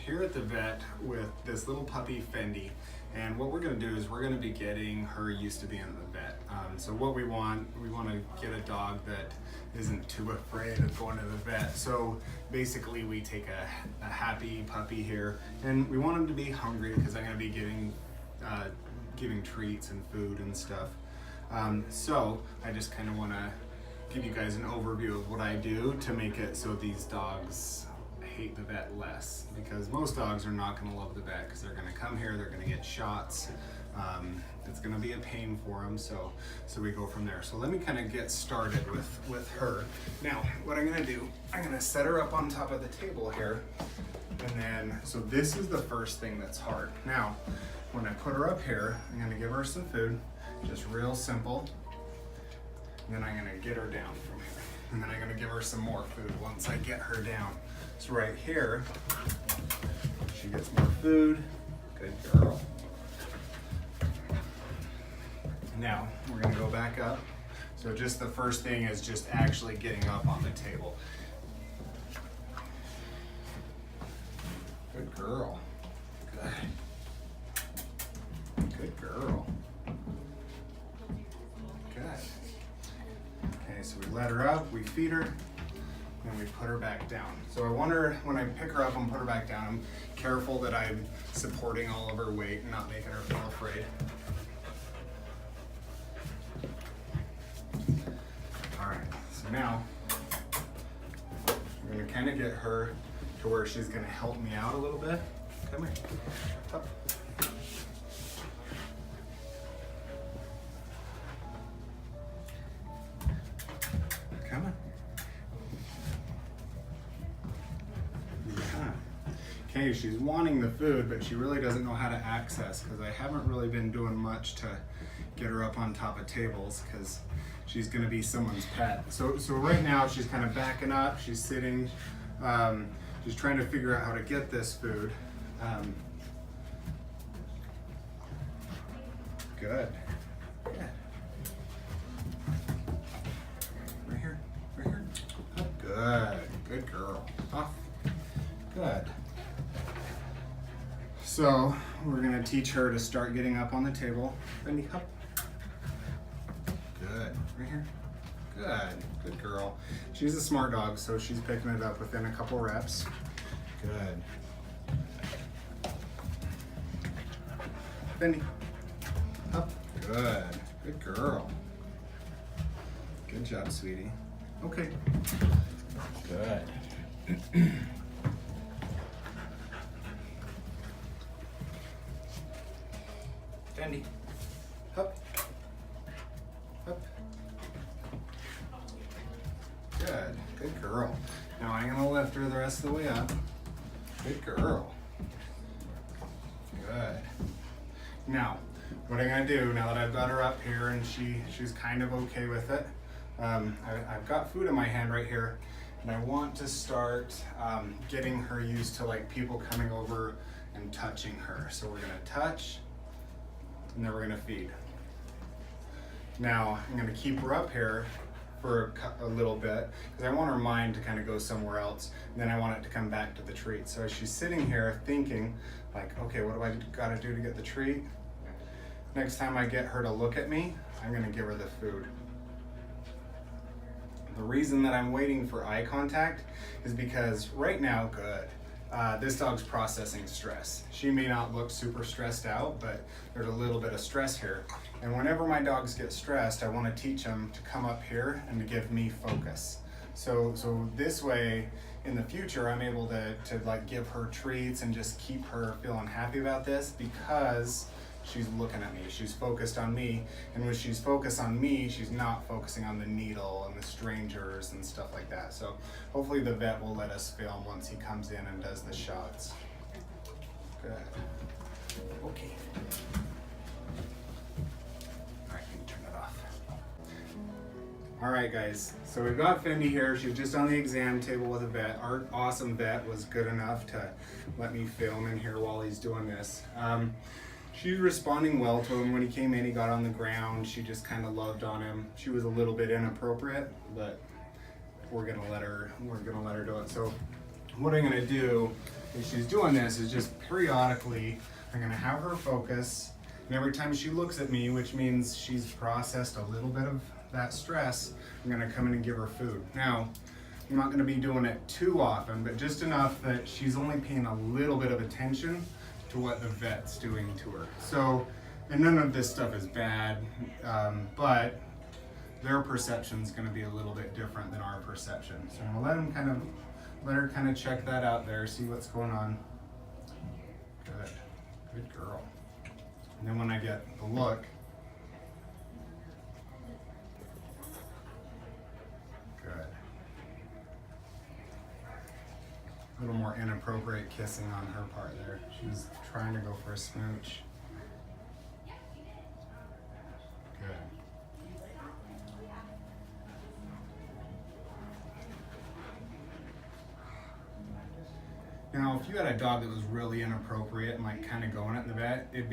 here at the vet with this little puppy, Fendi. And what we're gonna do is we're gonna be getting her used to being at the vet. So what we want to get a dog that isn't too afraid of going to the vet. So basically we take a happy puppy here, and we want him to be hungry because I'm gonna be giving treats and food and stuff. So I just kind of want to give you guys an overview of what I do to make it so these dogs hate the vet less, because most dogs are not going to love the vet because they're going to come here, they're going to get shots. It's going to be a pain for them, so we go from there. So let me kind of get started with her. Now what I'm going to do, I'm going to set her up on top of the table here, and then so this is the first thing that's hard. Now when I put her up here, I'm going to give her some food, just real simple. And then I'm going to get her down from here. And then I'm going to give her some more food once I get her down. So right here, she gets more food. Good girl. Now we're going to go back up. So just the first thing is just actually getting up on the table. Good girl. Good. Good girl. Good. Okay, so we let her up, we feed her, and we put her back down. So I want her, when I pick her up and put her back down, I'm careful that I'm supporting all of her weight and not making her feel afraid. All right, so now I'm gonna kind of get her to where she's gonna help me out a little bit. Come here, up. Okay, she's wanting the food, but she really doesn't know how to access, because I haven't really been doing much to get her up on top of tables because she's going to be someone's pet. So right now she's kind of backing up, she's sitting, she's trying to figure out how to get this food. Good. Good. Right here, right here. Good, good girl. Off. Good. So we're gonna teach her to start getting up on the table. Fendi, up. Good, right here. Good, good girl. She's a smart dog, so she's picking it up within a couple reps. Good. Fendi, up. Good, good girl. Good job, sweetie. Okay. Good. Fendi, up, up. Good, good girl. Now I'm gonna lift her the rest of the way up. Good girl. Good. Now, what I'm gonna do, now that I've got her up here and she's kind of okay with it, I've got food in my hand right here, and I want to start getting her used to like people coming over and touching her. So we're gonna touch, and then we're gonna feed. Now, I'm gonna keep her up here for a little bit, because I want her mind to kind of go somewhere else, and then I want it to come back to the treat. So as she's sitting here thinking, like, okay, what do I gotta do to get the treat? Next time I get her to look at me, I'm gonna give her the food. The reason that I'm waiting for eye contact is because right now, good. This dog's processing stress. She may not look super stressed out, but there's a little bit of stress here. And whenever my dogs get stressed, I want to teach them to come up here and to give me focus. So this way, in the future, I'm able to like give her treats and just keep her feeling happy about this, because she's looking at me, she's focused on me, and when she's focused on me, she's not focusing on the needle and the strangers and stuff like that. So hopefully the vet will let us film once he comes in and does the shots. Good. Okay. All right, you can turn it off. All right, guys, so we've got Fendi here. She's just on the exam table with a vet. Our awesome vet was good enough to let me film in here while he's doing this. She's responding well to him. When he came in, he got on the ground. She just kind of loved on him. She was a little bit inappropriate, but we're gonna let her do it. So what I'm gonna do as she's doing this is just periodically, I'm gonna have her focus, and every time she looks at me, which means she's processed a little bit of that stress, I'm gonna come in and give her food. Now, I'm not gonna be doing it too often, but just enough that she's only paying a little bit of attention to what the vet's doing to her. So, and none of this stuff is bad, but their perception's gonna be a little bit different than our perception. So I'm gonna let her kind of check that out there, see what's going on. Good girl. And then when I get the look, good. A little more inappropriate kissing on her part there. She's trying to go for a smooch. Good. Now, if you had a dog that was really inappropriate and like kind of going at the vet, it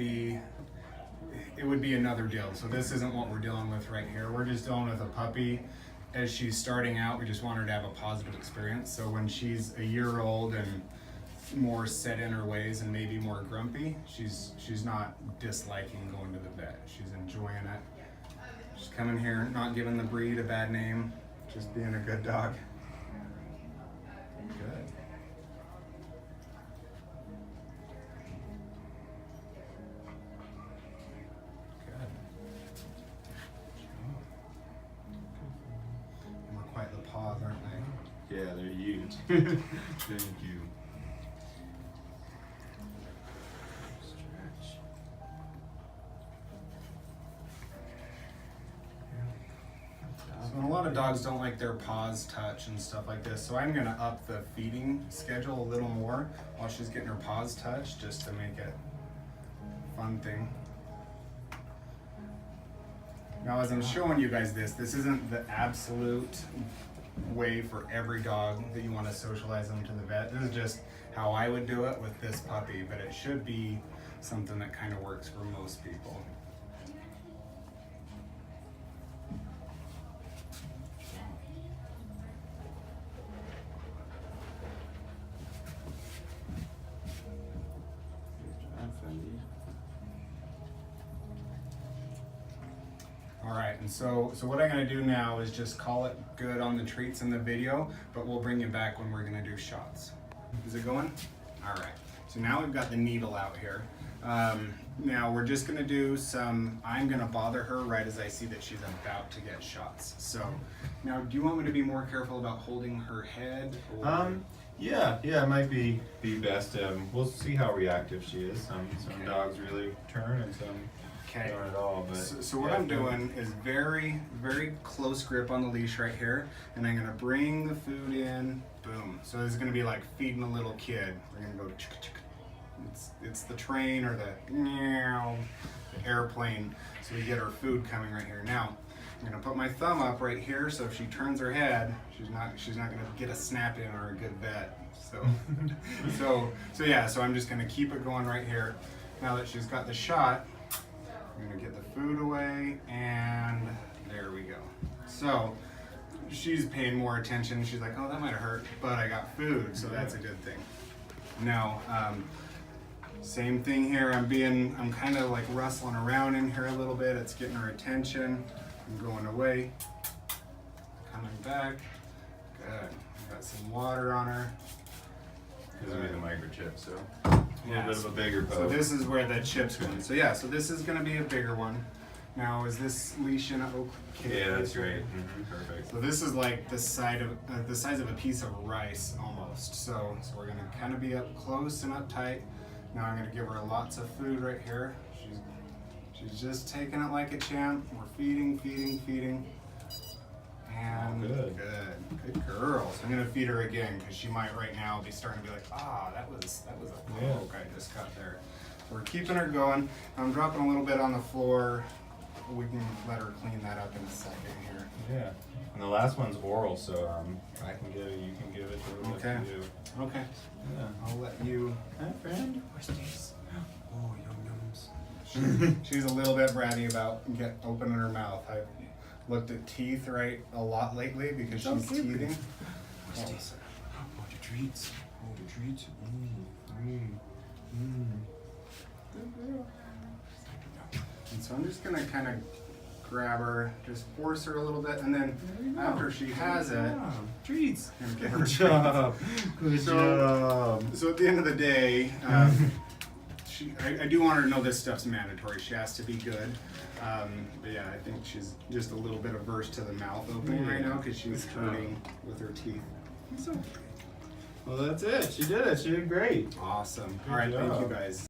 would be another deal. So this isn't what we're dealing with right here. We're just dealing with a puppy. As she's starting out, we just want her to have a positive experience. So when she's a year old and more set in her ways and maybe more grumpy, she's not disliking going to the vet. She's enjoying it. She's coming here, not giving the breed a bad name, just being a good dog. Good. Paws, aren't they? Yeah, they're huge. Thank you. Stretch. So a lot of dogs don't like their paws touch and stuff like this, so I'm gonna up the feeding schedule a little more while she's getting her paws touched, just to make it a fun thing. Now, as I'm showing you guys this isn't the absolute way for every dog that you want to socialize them to the vet. This is just how I would do it with this puppy, but it should be something that kind of works for most people. All right, and so what I'm gonna do now is just call it good on the treats in the video, but we'll bring you back when we're gonna do shots. Is it going? All right, so now we've got the needle out here. Now we're just gonna do I'm gonna bother her right as I see that she's about to get shots. So now, do you want me to be more careful about holding her head? Or? Yeah, it might be best. We'll see how reactive she is. Some Okay. dogs really turn and some Okay. don't at all. But So what I'm doing is very, very close grip on the leash right here, and I'm gonna bring the food in, boom. So this is gonna be like feeding a little kid. We're gonna go chicka chicka. It's the train or the meow, the airplane. So we get our food coming right here. Now, I'm gonna put my thumb up right here, so if she turns her head, she's not gonna get a snap in or a good vet. So I'm just gonna keep it going right here. Now that she's got the shot, I'm gonna get the food away, and there we go. So she's paying more attention. She's like, oh, that might have hurt, but I got food, so that's a good thing. Now, same thing here. I'm kind of like rustling around in here a little bit. It's getting her attention. I'm going away, coming back. Good. Got some water on her. this will be the microchip, so Yeah, a little bit of a bigger So poke. this is where the chips go. So yeah, so this is gonna be a bigger one. Now, is this leash in okay? Yeah, that's great. Perfect. So this is like the size of a piece of rice almost. So we're gonna kind of be up close and up tight. Now I'm gonna give her lots of food right here. She's just taking it like a champ. We're feeding. And good girl. So I'm gonna feed her again because she might right now be starting to be like, that was a poke I just got there. So we're keeping her going. I'm dropping a little bit on the floor. We can let her clean that up in a second here. Yeah. And the last one's oral, so I can give it, you can give it to her. Okay. Okay. Yeah. I'll let you. Hi, friend. Where's these? Oh, yum yums. She's a little bit bratty about opening her mouth. I've looked at teeth a lot lately because she's teething. What's this? Want your treats? Oh, the treats. Good girl. And so I'm just gonna kind of grab her, just force her a little bit, and then after she has it, Treats. I'm gonna give her Good treats. job. Good So- job. So at the end of the day, I do want her to know this stuff's mandatory. She has to be good. But yeah, I think she's just a little bit averse to the mouth opening right now because she's hurting with her teeth. Well, that's it. She did it. She did great. Awesome. Good All right, thank job. you guys.